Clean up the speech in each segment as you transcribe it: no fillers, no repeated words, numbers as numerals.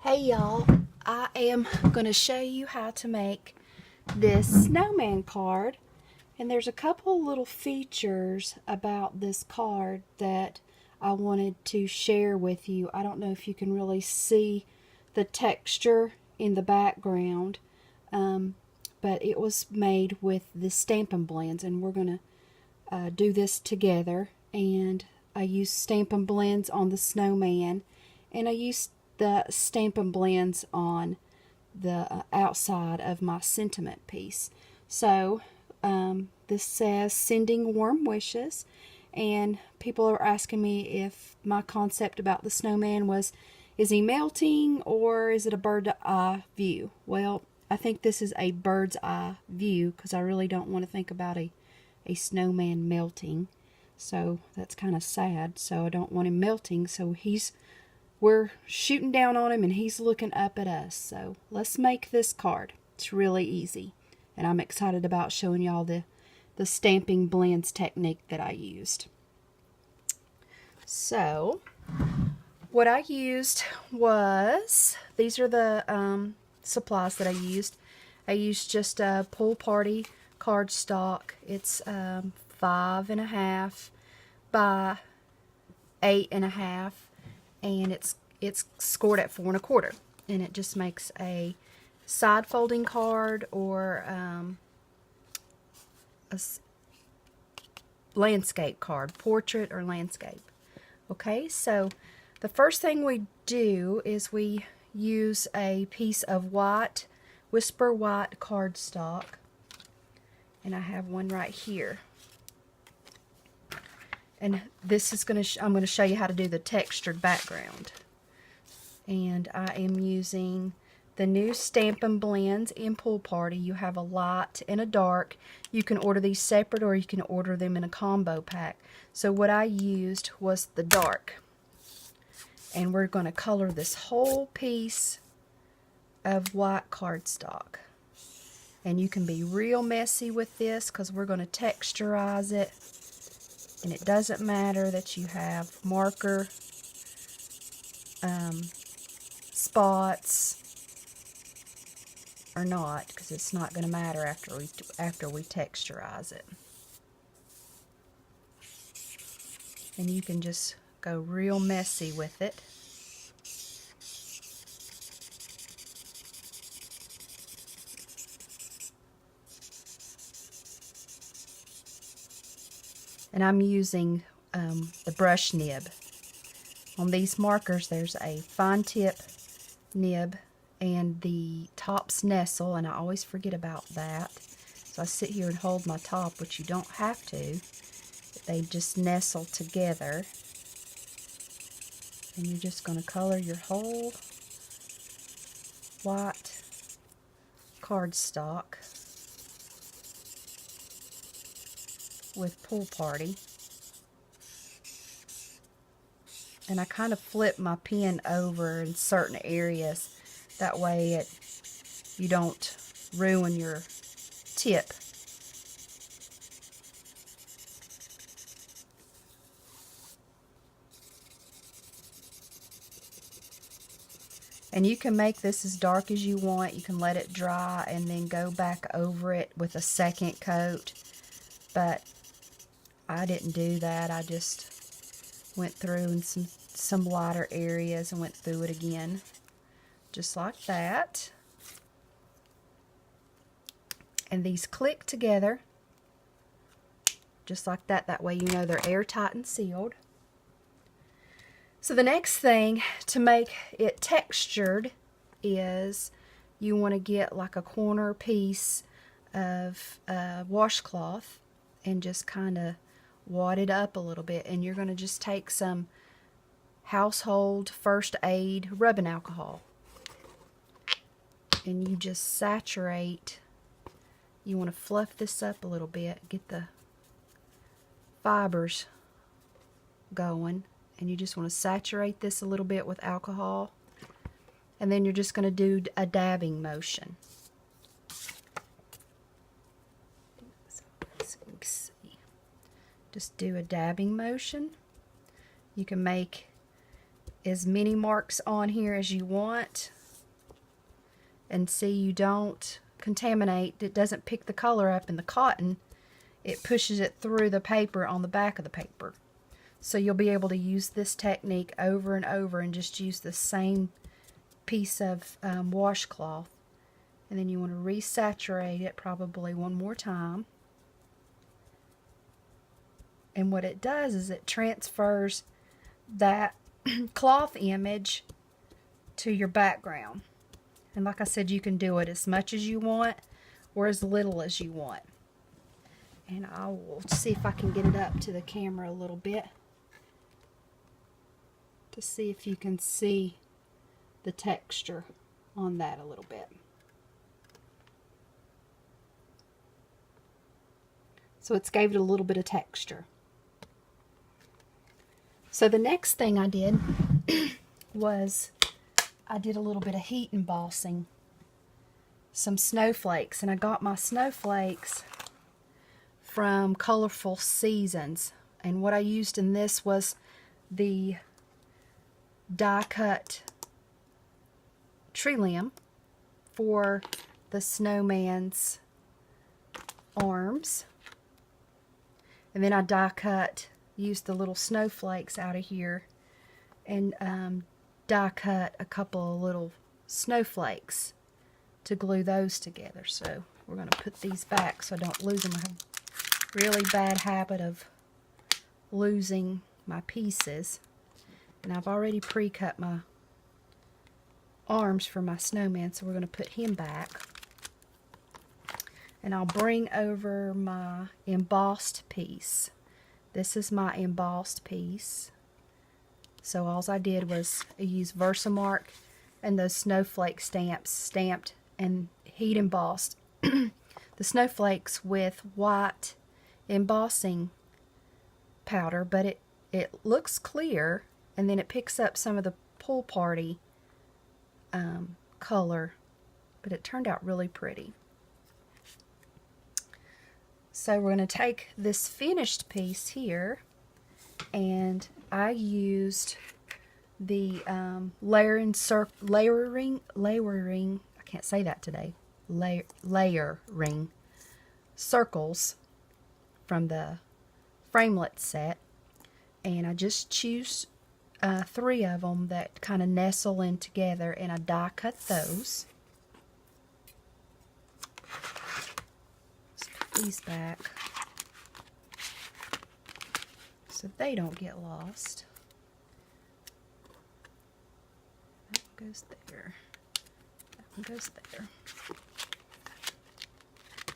Hey y'all, I am going to show you how to make this snowman card, and there's a couple little features about this card that I wanted to share with you. I don't know if you can really see the texture in the background, but it was made with the Stampin' Blends, and we're going to do this together. And I used Stampin' Blends on the snowman, and I used the Stampin' Blends on the outside of my sentiment piece. So this says sending warm wishes, and people are asking me if my concept about the snowman was, is he melting or is it a bird's eye view? Well, I think this is a bird's eye view because I really don't want to think about a snowman melting. So that's kind of sad. So I don't want him melting. So we're shooting down on him and he's looking up at us. So let's make this card. It's really easy. And I'm excited about showing y'all the Stampin' Blends technique that I used. So what I used was, these are the supplies that I used. I used just a Pool Party cardstock. It's 5.5 by 8.5, and it's scored at 4 1/4, and it just makes a side folding card or a landscape card, portrait or landscape. Okay, so the first thing we do is we use a piece of white, Whisper White cardstock, and I have one right here. And this is I'm going to show you how to do the textured background. And I am using the new Stampin' Blends in Pool Party. You have a light and a dark. You can order these separate or you can order them in a combo pack. So what I used was the dark. And we're going to color this whole piece of white cardstock. And you can be real messy with this because we're going to texturize it. And it doesn't matter that you have marker spots or not, because it's not going to matter after we texturize it. And you can just go real messy with it. And I'm using the brush nib. On these markers there's a fine tip nib and the tops nestle, and I always forget about that. So I sit here and hold my top, which you don't have to. They just nestle together. And you're just going to color your whole white cardstock with Pool Party. And I kind of flip my pen over in certain areas. That way you don't ruin your tip. And you can make this as dark as you want. You can let it dry and then go back over it with a second coat. But I didn't do that. I just went through in some lighter areas and went through it again. Just like that. And these click together. Just like that. That way you know they're airtight and sealed. So the next thing to make it textured is you want to get like a corner piece of washcloth and just kind of wad it up a little bit, and you're going to just take some household first aid rubbing alcohol and you just saturate. You want to fluff this up a little bit, get the fibers going, and you just want to saturate this a little bit with alcohol, and then you're just going to do a dabbing motion. Just do a dabbing motion. You can make as many marks on here as you want. And see, you don't contaminate. It doesn't pick the color up in the cotton. It pushes it through the paper on the back of the paper. So you'll be able to use this technique over and over and just use the same piece of washcloth. And then you want to resaturate it probably one more time. And what it does is it transfers that cloth image to your background. And like I said, you can do it as much as you want or as little as you want. And I will see if I can get it up to the camera a little bit to see if you can see the texture on that a little bit. So it's gave it a little bit of texture. So the next thing I did was I did a little bit of heat embossing, some snowflakes, and I got my snowflakes from Colorful Seasons, and what I used in this was the die cut tree limb for the snowman's arms, and then I die cut, used the little snowflakes out of here, and die cut a couple of little snowflakes to glue those together. So we're going to put these back so I don't lose them. I have a really bad habit of losing my pieces. And I've already pre-cut my arms for my snowman, so we're going to put him back. And I'll bring over my embossed piece. This is my embossed piece. So all I did was use Versamark and those snowflake stamps, stamped and heat embossed the snowflakes with white embossing powder, but it looks clear, and then it picks up some of the pool party color, but it turned out really pretty. So we're going to take this finished piece here, and I used the layering, I can't say that today, layering circles from the framelit set, and I just choose 3 of them that kind of nestle in together, and I die cut those. Let's put these back so they don't get lost. That one goes there. That one goes there.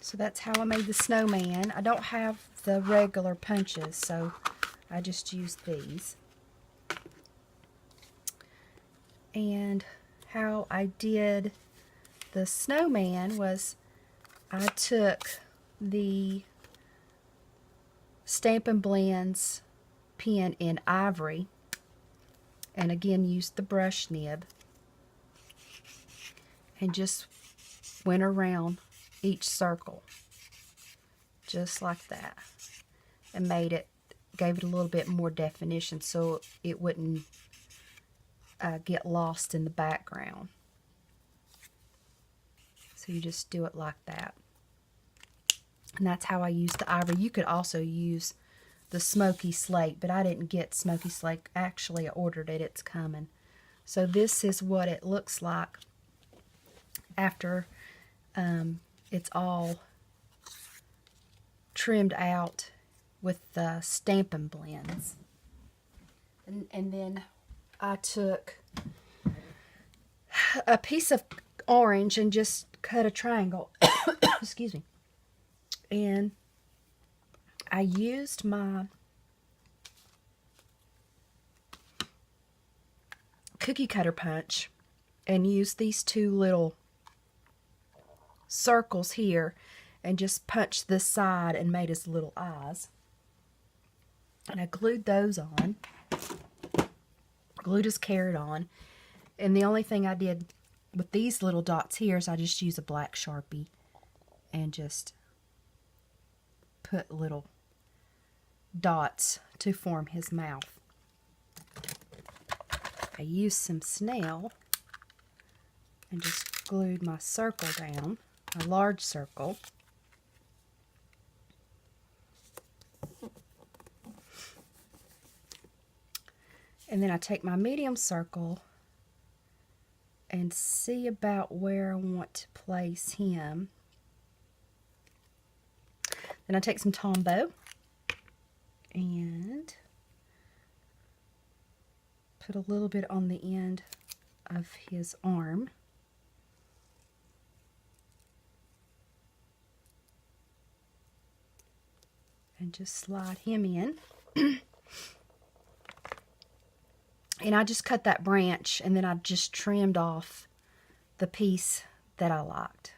So that's how I made the snowman. I don't have the regular punches, so I just used these. And how I did the snowman was I took the Stampin' Blends pen in ivory, and again used the brush nib, and just went around each circle just like that, and gave it a little bit more definition so it wouldn't get lost in the background. So you just do it like that, and that's how I use the ivory. You could also use the smoky slate, but I didn't get smoky slate. Actually, I ordered it. It's coming. So this is what it looks like after it's all trimmed out with the Stampin' Blends. And then I took a piece of orange and just cut a triangle. Excuse me. And I used my cookie cutter punch and used these 2 little circles here and just punched this side and made his little eyes. And I glued those on. Glued his carrot on. And the only thing I did with these little dots here is I just use a black Sharpie and just put little dots to form his mouth. I used some snail and just glued my circle down, a large circle. And then I take my medium circle and see about where I want to place him. Then I take some Tombow and put a little bit on the end of his arm. And just slide him in. And I just cut that branch, and then I just trimmed off the piece that I liked.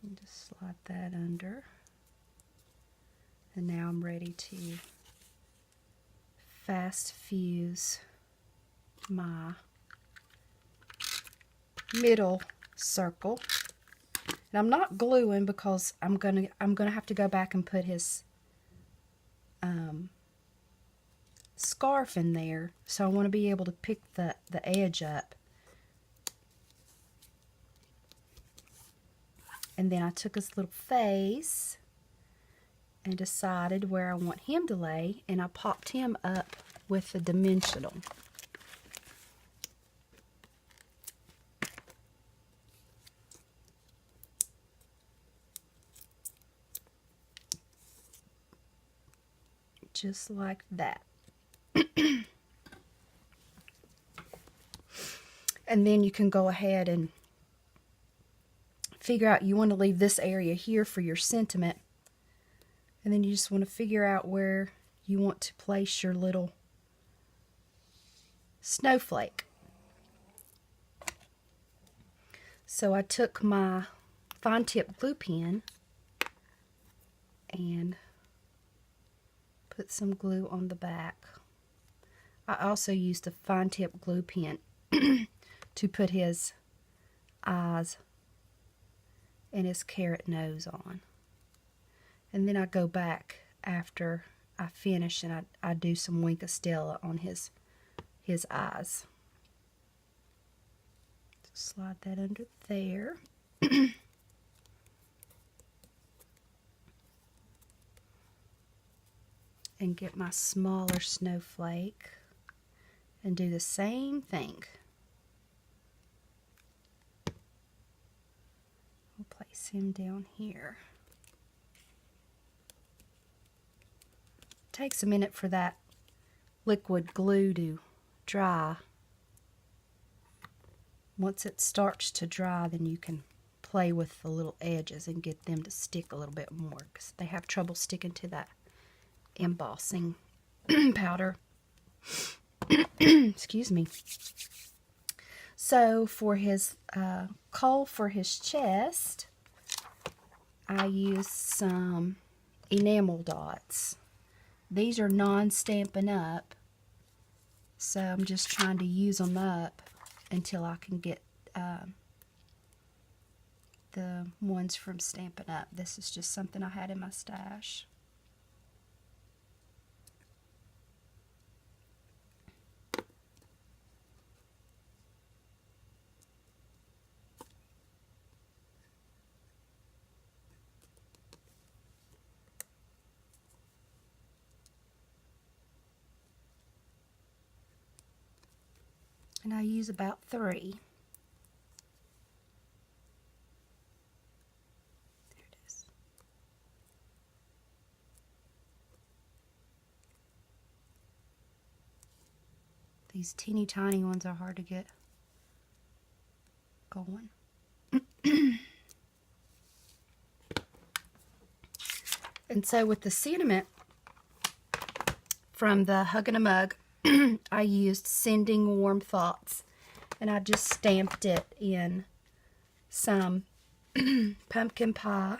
And just slide that under. And now I'm ready to fast fuse my middle circle. And I'm not gluing because I'm gonna have to go back and put his scarf in there, so I want to be able to pick the edge up. And then I took his little face and decided where I want him to lay, and I popped him up with the dimensional. Just like that. And then you can go ahead and figure out, you want to leave this area here for your sentiment, and then you just want to figure out where you want to place your little snowflake. So I took my fine tip glue pen and put some glue on the back. I also used a fine tip glue pen to put his eyes and his carrot nose on. And then I go back after I finish and I do some Wink of Stella on his eyes. So slide that under there. And get my smaller snowflake and do the same thing. We'll place him down here. Takes a minute for that liquid glue to dry. Once it starts to dry, then you can play with the little edges and get them to stick a little bit more, because they have trouble sticking to that embossing powder. Excuse me. So for his coal for his chest, I used some Enamel Dots. These are non-Stampin' Up, so I'm just trying to use them up until I can get the ones from Stampin' Up. This is just something I had in my stash. And I use about 3. There it is. These teeny tiny ones are hard to get going. And so with the sentiment from the Hug and a Mug, I used Sending Warm Thoughts, and I just stamped it in some pumpkin pie.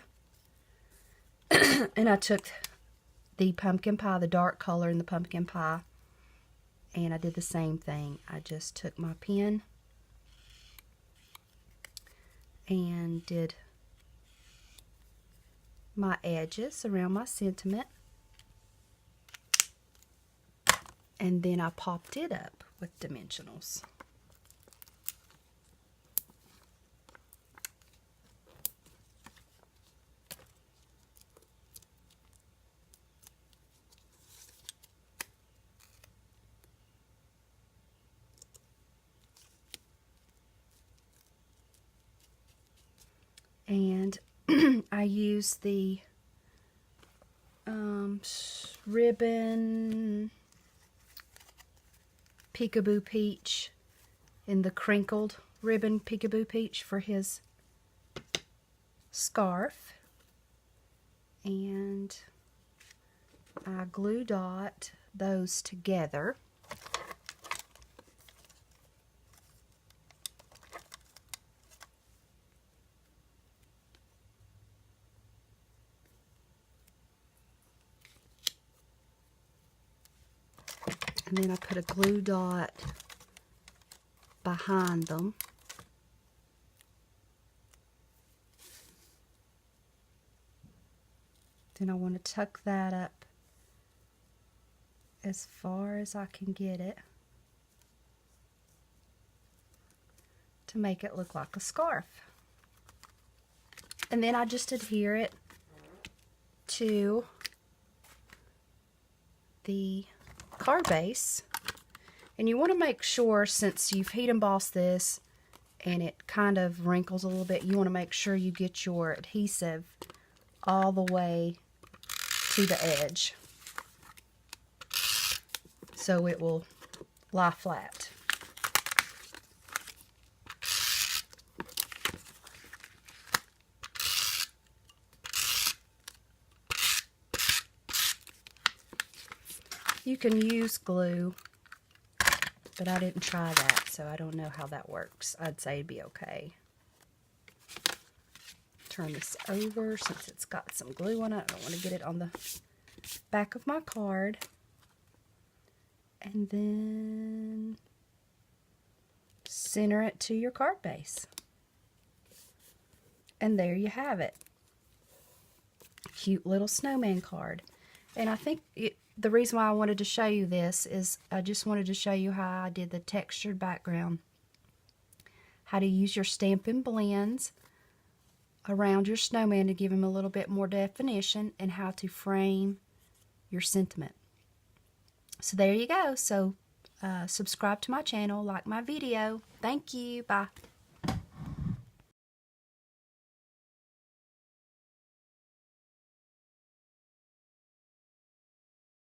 And I took the pumpkin pie, the dark color in the pumpkin pie, and I did the same thing. I just took my pen and did my edges around my sentiment. And then I popped it up with dimensionals. And I use the ribbon Peekaboo Peach in the crinkled ribbon Peekaboo Peach for his scarf. And I glue dot those together. And then I put a glue dot behind them. Then I want to tuck that up as far as I can get it to make it look like a scarf. And then I just adhere it to the card base. And you want to make sure, since you've heat embossed this and it kind of wrinkles a little bit, you want to make sure you get your adhesive all the way to the edge so it will lie flat. You can use glue, but I didn't try that, so I don't know how that works. I'd say it'd be okay. Turn this over since it's got some glue on it. I don't want to get it on the back of my card. And then center it to your card base. And there you have it. Cute little snowman card. And I think the reason why I wanted to show you this is I just wanted to show you how I did the textured background. How to use your Stampin' Blends around your snowman to give him a little bit more definition, and how to frame your sentiment. So there you go. So subscribe to my channel, like my video. Thank you. Bye.